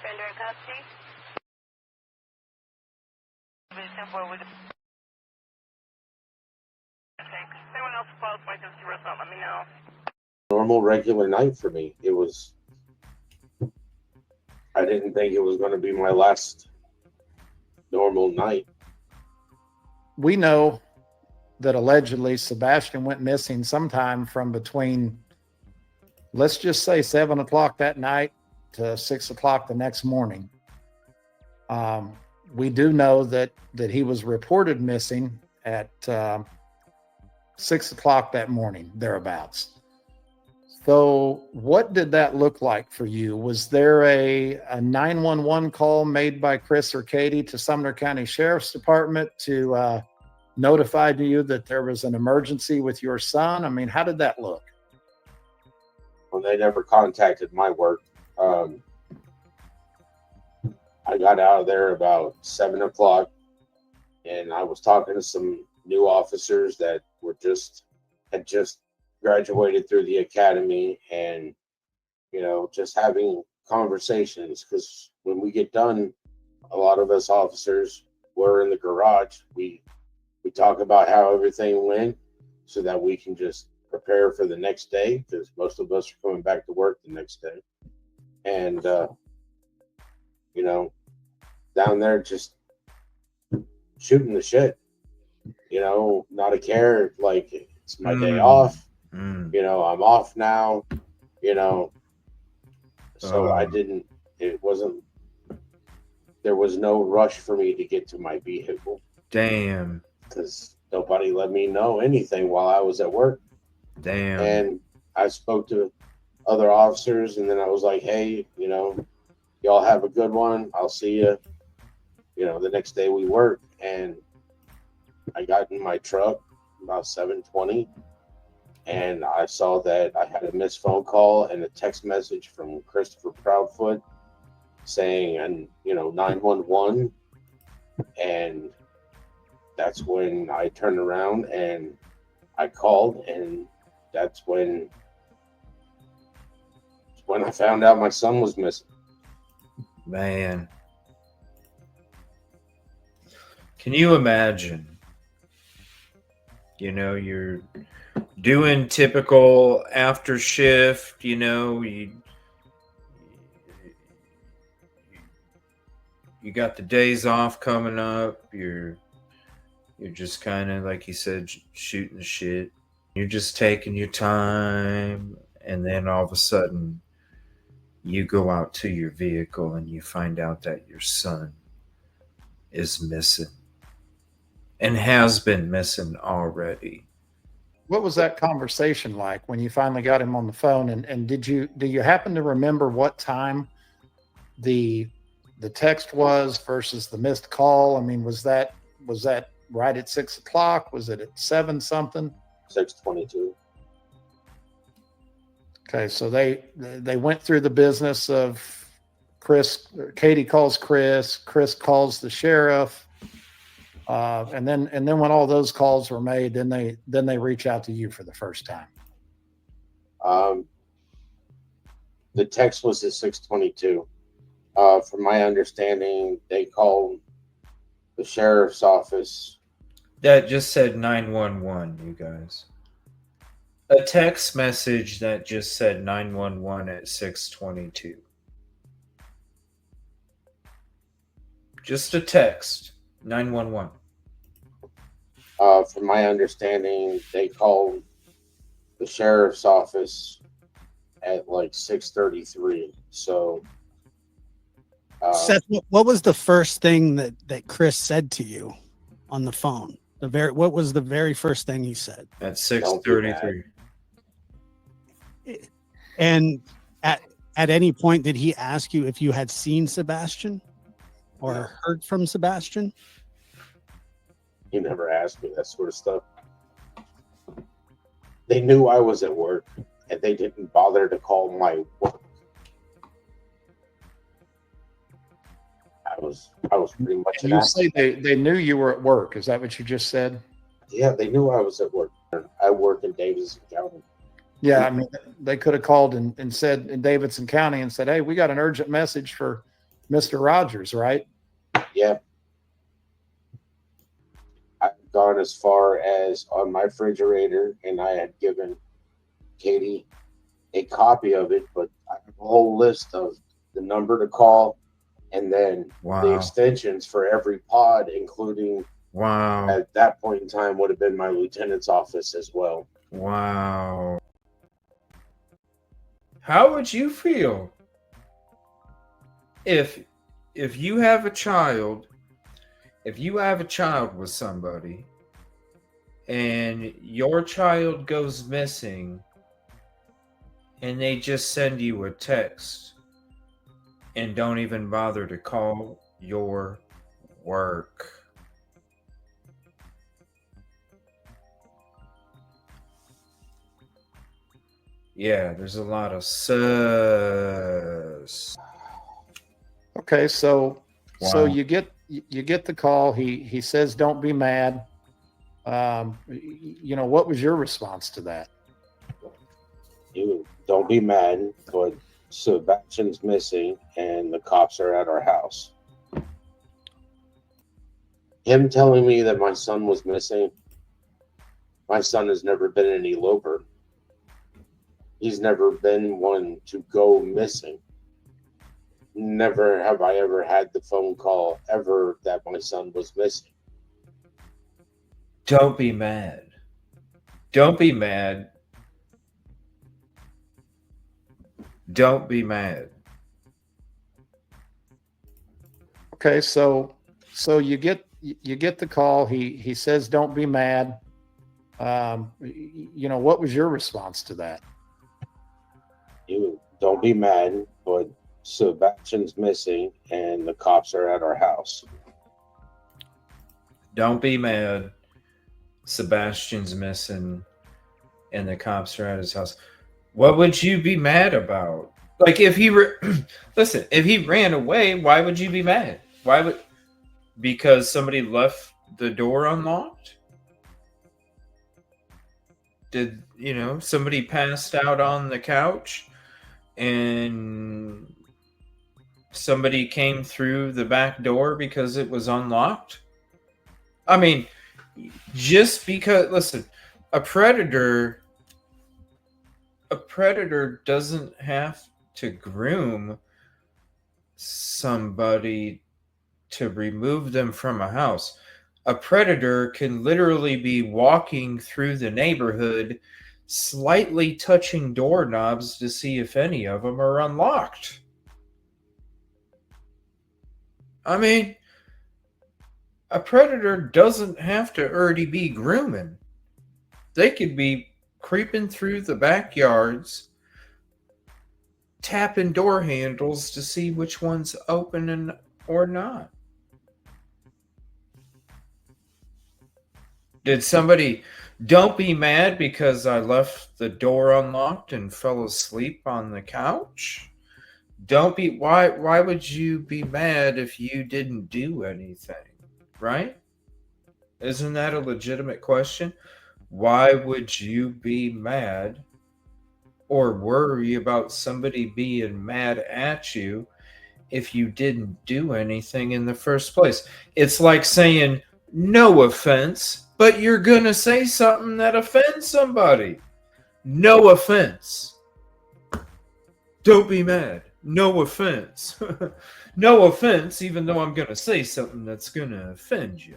Fender custody. Anyone else follows my restaurant, let me know. Normal, regular night for me. It was. I didn't think it was going to be my last normal night. We know that allegedly Sebastian went missing sometime from between, let's just say 7 o'clock that night to 6 o'clock the next morning. We do know that he was reported missing at 6 o'clock that morning, thereabouts. So what did that look like for you? Was there a 911 call made by Chris or Katie to Sumner County Sheriff's Department to notify you that there was an emergency with your son? I mean, how did that look? Well, they never contacted my work. I got out of there about 7 o'clock, and I was talking to some new officers that had just graduated through the academy, and just having conversations, because when we get done, a lot of us officers were in the garage. We talk about how everything went so that we can just prepare for the next day, because most of us are coming back to work the next day. And down there just shooting the shit, not a care, like it's my day off. I'm off now, so there was no rush for me to get to my vehicle. Damn. Because nobody let me know anything while I was at work. Damn. And I spoke to other officers, and then I was like, hey, y'all have a good one. I'll see you, the next day we work. And I got in my truck about 7:20. And I saw that I had a missed phone call and a text message from Christopher Proudfoot saying, 911. And that's when I turned around and I called, and that's when I found out my son was missing. Man. Can you imagine? You're doing typical after shift, you got the days off coming up, you're just kind of, like you said, shooting the shit. You're just taking your time, and then all of a sudden you go out to your vehicle and you find out that your son is missing and has been missing already. What was that conversation like when you finally got him on the phone? And do you happen to remember what time the text was versus the missed call? I mean, was that right at 6 o'clock? Was it at 7 something? 6:22. Okay, so they went through the business of Katie calls Chris calls the sheriff. And then when all those calls were made, then they reach out to you for the first time. The text was at 6:22. From my understanding, they called the sheriff's office. That just said 911, you guys. A text message that just said 911 at 6:22. Just a text, 911. From my understanding, they called the sheriff's office at like 6:33. So, Seth, what was the first thing that Chris said to you on the phone? What was the very first thing he said? At 6:33. And at any point, did he ask you if you had seen Sebastian or heard from Sebastian? He never asked me that sort of stuff. They knew I was at work, and they didn't bother to call my work. I was pretty much. And you say they knew you were at work. Is that what you just said? Yeah, they knew I was at work. I work in Davidson County. Yeah, I mean, they could have called and said in Davidson County and said, hey, we got an urgent message for Mr. Rogers, right? Yeah. I've gone as far as on my refrigerator, and I had given Katie a copy of it, but I have a whole list of the number to call and then the Wow. extensions for every pod, including Wow. at that point in time would have been my lieutenant's office as well. Wow. How would you feel if you have a child, with somebody and your child goes missing and they just send you a text and don't even bother to call your work? Yeah, there's a lot of sus. Okay, so Wow. you get the call. He says, "Don't be mad." What was your response to that? You don't be mad, but Sebastian's missing and the cops are at our house. Him telling me that my son was missing, my son has never been an eloper. He's never been one to go missing. Never have I ever had the phone call ever that my son was missing. Don't be mad. Don't be mad. Don't be mad. Okay, so you get the call. He says, "Don't be mad." What was your response to that? You don't be mad, but Sebastian's missing and the cops are at our house. Don't be mad. Sebastian's missing and the cops are at his house. What would you be mad about? Like if he listen, if he ran away, why would you be mad? Because somebody left the door unlocked? Did somebody passed out on the couch and somebody came through the back door because it was unlocked? I mean, just because, listen, a predator doesn't have to groom somebody to remove them from a house. A predator can literally be walking through the neighborhood, slightly touching doorknobs to see if any of them are unlocked. I mean, a predator doesn't have to already be grooming. They could be creeping through the backyards, tapping door handles to see which one's open or not. Did somebody, don't be mad because I left the door unlocked and fell asleep on the couch? Why would you be mad if you didn't do anything? Right? Isn't that a legitimate question? Why would you be mad or worry about somebody being mad at you if you didn't do anything in the first place? It's like saying, no offense, but you're going to say something that offends somebody. No offense. Don't be mad. No offense. No offense, even though I'm going to say something that's going to offend you.